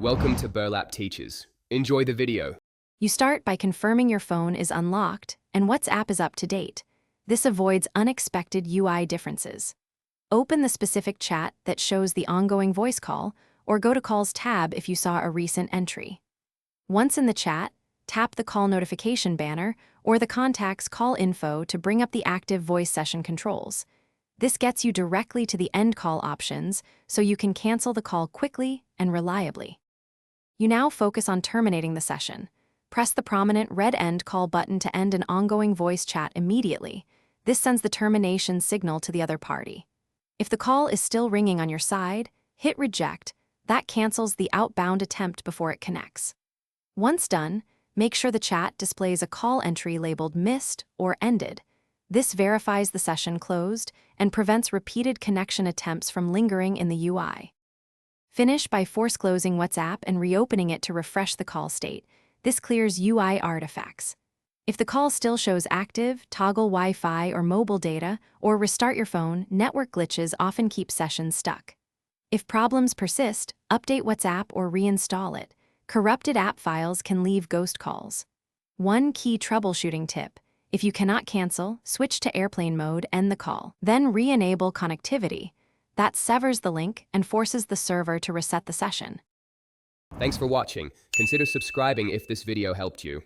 Welcome to Burlap Teachers. Enjoy the video. You start by confirming your phone is unlocked and WhatsApp is up to date. This avoids unexpected UI differences. Open the specific chat that shows the ongoing voice call, or go to Calls tab if you saw a recent entry. Once in the chat, tap the call notification banner or the contact's call info to bring up the active voice session controls. This gets you directly to the end call options so you can cancel the call quickly and reliably. You now focus on terminating the session. Press the prominent red end call button to end an ongoing voice chat immediately. This sends the termination signal to the other party. If the call is still ringing on your side, hit reject. That cancels the outbound attempt before it connects. Once done, make sure the chat displays a call entry labeled missed or ended. This verifies the session closed and prevents repeated connection attempts from lingering in the UI. Finish by force closing WhatsApp and reopening it to refresh the call state. This clears UI artifacts. If the call still shows active, toggle Wi-Fi or mobile data, or restart your phone. Network glitches often keep sessions stuck. If problems persist, update WhatsApp or reinstall it. Corrupted app files can leave ghost calls. One key troubleshooting tip: if you cannot cancel, switch to airplane mode, end the call. Then re-enable connectivity. That severs the link and forces the server to reset the session. Thanks for watching. Consider subscribing if this video helped you.